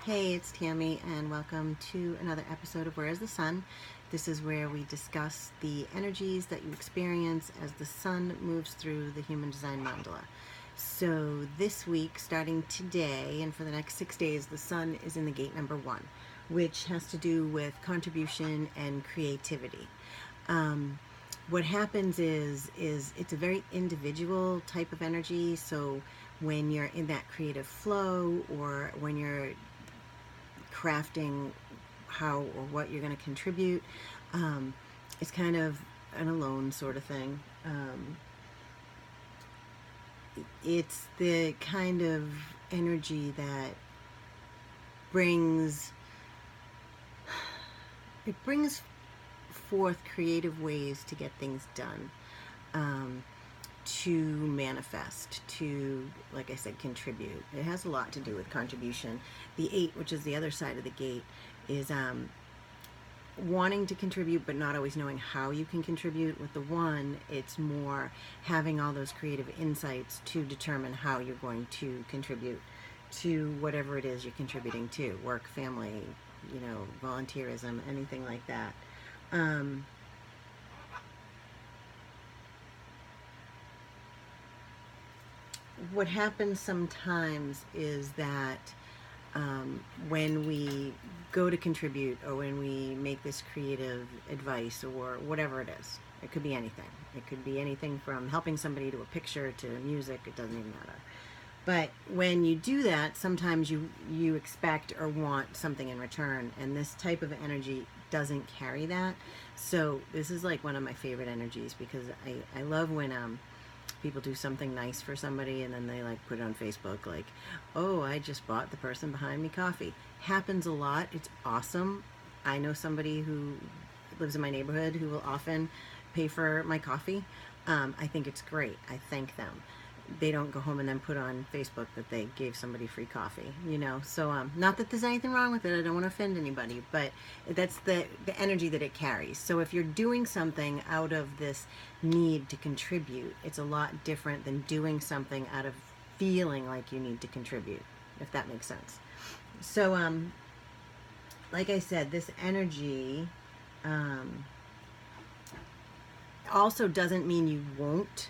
Hey, it's Tammy, and welcome to another episode of Where is the Sun? This is where we discuss the energies that you experience as the sun moves through the human design mandala. So, this week, starting today and for the next 6 days, the sun is in the gate number 1, which has to do with contribution and creativity. What happens is it's a very individual type of energy. So when you're in that creative flow, or when you're crafting how or what you're going to contribute, um, it's kind of an alone sort of thing. It's the kind of energy that brings brings forth creative ways to get things done, to manifest, to, like I said, contribute. It has a lot to do with contribution. The 8, which is the other side of the gate, is wanting to contribute but not always knowing how you can contribute. With the 1, it's more having all those creative insights to determine how you're going to contribute to whatever it is you're contributing to: work, family, volunteerism, anything like that. What happens sometimes is that when we go to contribute, or when we make this creative advice, or whatever it is, it could be anything. It could be anything from helping somebody to a picture to music. It doesn't even matter. But when you do that, sometimes you expect or want something in return, and this type of energy doesn't carry that. So this is like one of my favorite energies, because I love when people do something nice for somebody and then they like put it on Facebook, like, oh, I just bought the person behind me coffee. Happens a lot. It's awesome. I know somebody who lives in my neighborhood who will often pay for my coffee. I think it's great. I thank them. They don't go home and then put on Facebook that they gave somebody free coffee, So, not that there's anything wrong with it. I don't want to offend anybody, but that's the energy that it carries. So if you're doing something out of this need to contribute, it's a lot different than doing something out of feeling like you need to contribute, if that makes sense. So, like I said, this energy also doesn't mean you won't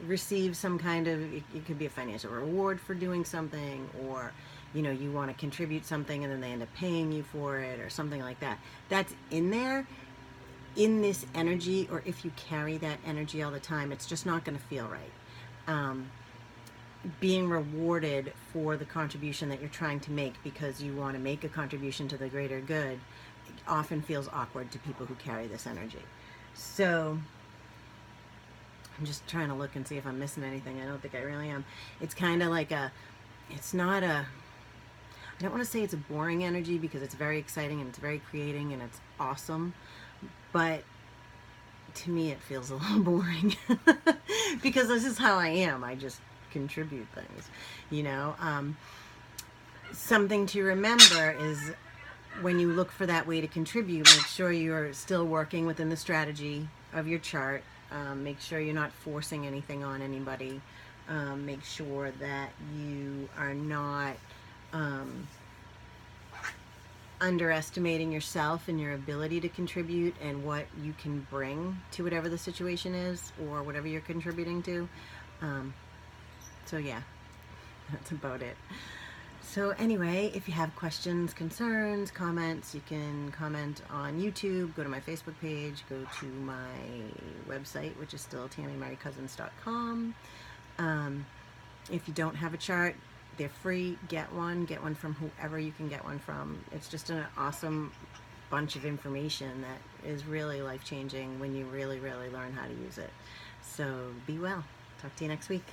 receive some kind of, it could be a financial reward for doing something, or you want to contribute something and then they end up paying you for it, or something like that. That's in there, in this energy. Or if you carry that energy all the time, it's just not going to feel right. Being rewarded for the contribution that you're trying to make because you want to make a contribution to the greater good often feels awkward to people who carry this energy. So I'm just trying to look and see if I'm missing anything. I don't think I really am. It's kind of like it's not a, I don't want to say it's a boring energy, because it's very exciting and it's very creating and it's awesome. But to me, it feels a little boring because this is how I am. I just contribute things. Something to remember is, when you look for that way to contribute, make sure you're still working within the strategy of your chart. Make sure you're not forcing anything on anybody. Make sure that you are not underestimating yourself and your ability to contribute and what you can bring to whatever the situation is or whatever you're contributing to. So yeah, that's about it. So anyway, if you have questions, concerns, comments, you can comment on YouTube, go to my Facebook page, go to my website, which is still TammyMaryCousins.com. If you don't have a chart, they're free. Get one from whoever you can get one from. It's just an awesome bunch of information that is really life-changing when you really, really learn how to use it. So be well. Talk to you next week.